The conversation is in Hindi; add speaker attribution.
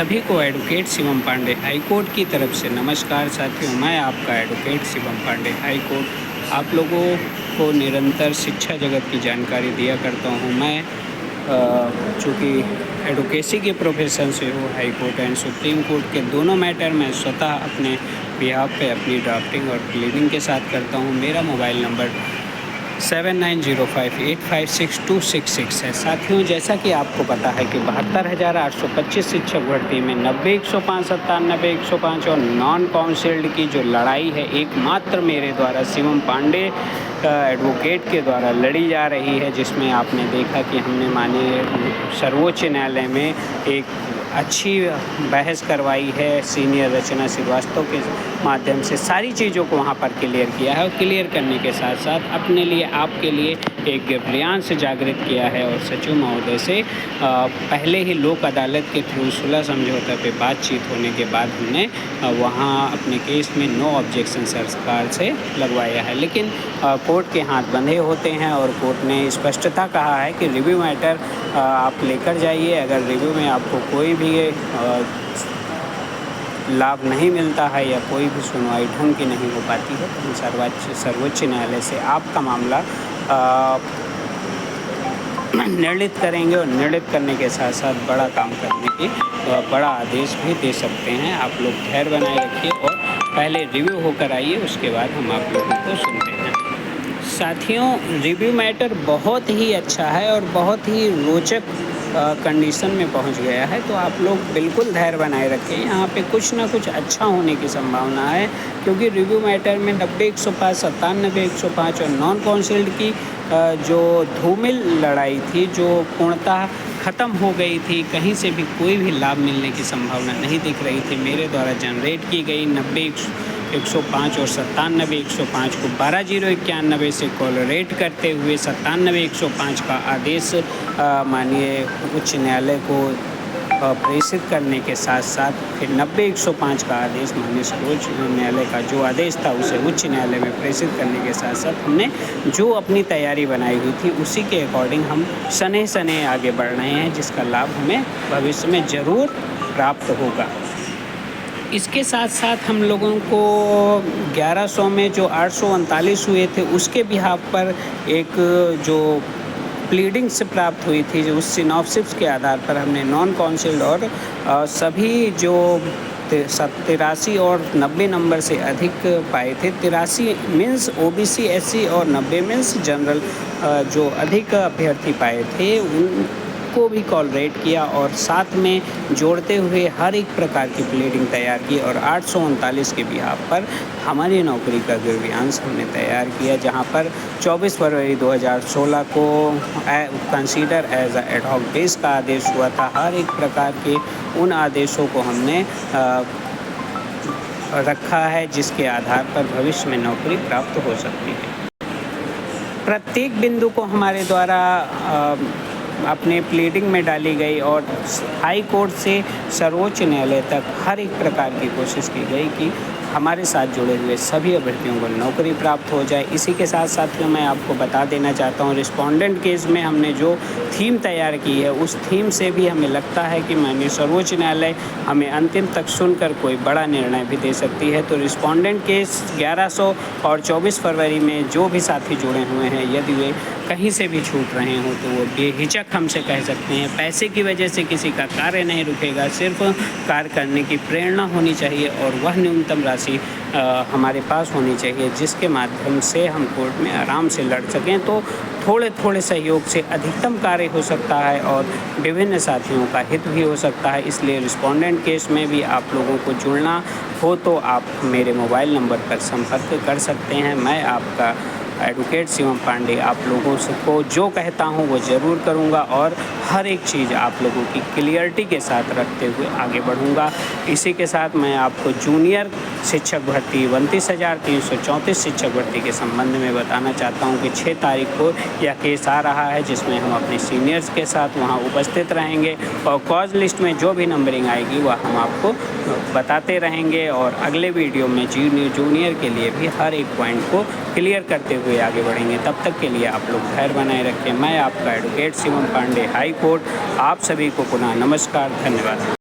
Speaker 1: सभी को advocate Shivam Pandey high court की तरफ से नमस्कार साथियों। मैं आपका advocate Shivam Pandey high court आप लोगों को निरंतर शिक्षा जगत की जानकारी दिया करता हूं। मैं चूँकि एडवोकेसी के प्रोफेशन से हूँ, high court and supreme court के दोनों मैटर मैं स्वतः अपने बिहाफ पे अपनी ड्राफ्टिंग और प्लीडिंग के साथ करता हूँ। मेरा मोबाइल नंबर 7905856266 है। साथियों, जैसा कि आपको पता है कि 72,825 शिक्षक भर्ती में 90-105, 97-105 और नॉन काउंसिल्ड की जो लड़ाई है एकमात्र मेरे द्वारा शिवम पांडे एडवोकेट के द्वारा लड़ी जा रही है, जिसमें आपने देखा कि हमने माननीय सर्वोच्च न्यायालय में एक अच्छी बहस करवाई है। सीनियर रचना श्रीवास्तव के माध्यम से सारी चीज़ों को वहाँ पर क्लियर किया है और क्लियर करने के साथ साथ अपने लिए आपके लिए एक बयान से जागृत किया है। और सचिव महोदय से पहले ही लोक अदालत के थ्रू सुलह समझौता पे बातचीत होने के बाद हमने वहाँ अपने केस में नो ऑब्जेक्शन सरकार से लगवाया है। लेकिन कोर्ट के हाथ बंधे होते हैं और कोर्ट ने स्पष्टता कहा है कि रिव्यू मैटर आप लेकर जाइए। अगर रिव्यू में आपको कोई भी लाभ नहीं मिलता है या कोई भी सुनवाई ढंग की नहीं हो पाती है तो हम सर्वोच्च न्यायालय से आपका मामला निर्णित करेंगे और निर्णित करने के साथ साथ बड़ा काम करने की बड़ा आदेश भी दे सकते हैं। आप लोग धैर्य बनाए रखिए और पहले रिव्यू होकर आइए, उसके बाद हम आप लोगों को सुनते हैं। साथियों, रिव्यू मैटर बहुत ही अच्छा है और बहुत ही रोचक कंडीशन में पहुंच गया है, तो आप लोग बिल्कुल धैर्य बनाए रखें। यहाँ पे कुछ ना कुछ अच्छा होने की संभावना है, क्योंकि रिव्यू मैटर में 90-105, 97-105 और नॉन काउंसिल्ड की जो धूमिल लड़ाई थी, जो पूर्णतः ख़त्म हो गई थी, कहीं से भी कोई भी लाभ मिलने की संभावना नहीं दिख रही थी। मेरे द्वारा जनरेट की गई 90-105 और 97-105 को 12-091 से कोलरेट करते हुए 97-105 का आदेश माननीय उच्च न्यायालय को प्रेषित करने के साथ साथ फिर 90-105 का आदेश माननीय सर्वोच्च न्यायालय का जो आदेश था उसे उच्च न्यायालय में प्रेषित करने के साथ साथ हमने जो अपनी तैयारी बनाई हुई थी उसी के अकॉर्डिंग हम सने आगे बढ़ रहे हैं, जिसका लाभ हमें भविष्य में ज़रूर प्राप्त होगा। इसके साथ साथ हम लोगों को 1100 में जो 839 हुए थे उसके बिहाफ पर एक जो प्लीडिंग से प्राप्त हुई थी, जो उस सिनॉप्सिस के आधार पर हमने नॉन काउंसिल्ड और सभी जो 83 और 90 नंबर से अधिक पाए थे, 83 मीन्स ओबीसी एससी और 90 मीन्स जनरल जो अधिक अभ्यर्थी पाए थे उनको भी कॉलरेट किया और साथ में जोड़ते हुए हर एक प्रकार की प्लीडिंग तैयार की और 839 के बिहाफ पर हमारी नौकरी का ग्रीवियंस हमने तैयार किया, जहां पर 24 फरवरी 2016 को consider as a ad hoc base का आदेश हुआ था। हर एक प्रकार के उन आदेशों को हमने रखा है जिसके आधार पर भविष्य में नौकरी प्राप्त हो सकती है। प्रत्येक बिंदु को हमारे द्वारा अपने प्लीडिंग में डाली गई और हाई कोर्ट से सर्वोच्च न्यायालय तक हर एक प्रकार की कोशिश की गई कि हमारे साथ जुड़े हुए सभी अभ्यर्थियों को नौकरी प्राप्त हो जाए। इसी के साथ साथियों, मैं आपको बता देना चाहता हूँ, रिस्पोंडेंट केस में हमने जो थीम तैयार की है उस थीम से भी हमें लगता है कि माननीय सर्वोच्च न्यायालय हमें अंतिम तक सुनकर कोई बड़ा निर्णय भी दे सकती है। तो रिस्पोंडेंट केस 1100 और 24 फरवरी में जो भी साथी जुड़े हुए हैं, यदि वे कहीं से भी छूट रहे हों तो वो बेहिचक हमसे कह सकते हैं। पैसे की वजह से किसी का कार्य नहीं रुकेगा, सिर्फ कार्य करने की प्रेरणा होनी चाहिए और वह न्यूनतम राशि हमारे पास होनी चाहिए जिसके माध्यम से हम कोर्ट में आराम से लड़ सकें। तो थोड़े थोड़े सहयोग से अधिकतम कार्य हो सकता है और विभिन्न साथियों का हित भी हो सकता है। इसलिए रिस्पोंडेंट केस में भी आप लोगों को जुड़ना हो तो आप मेरे मोबाइल नंबर पर संपर्क कर सकते हैं। मैं आपका एडवोकेट शिवम पांडे आप लोगों को जो कहता हूं वो ज़रूर करूंगा और हर एक चीज़ आप लोगों की क्लियरिटी के साथ रखते हुए आगे बढ़ूंगा। इसी के साथ मैं आपको जूनियर शिक्षक भर्ती 29,334 शिक्षक भर्ती के संबंध में बताना चाहता हूं कि 6 तारीख को यह केस आ रहा है, जिसमें हम अपने सीनियर्स के साथ वहां उपस्थित रहेंगे और कॉज लिस्ट में जो भी नंबरिंग आएगी वह हम आपको बताते रहेंगे और अगले वीडियो में जूनियर के लिए भी हर एक पॉइंट को क्लियर करते हुए आगे बढ़ेंगे। तब तक के लिए आप लोग धैर्य बनाए रखें। मैं आपका advocate Shivam Pandey high court आप सभी को पुनः नमस्कार, धन्यवाद।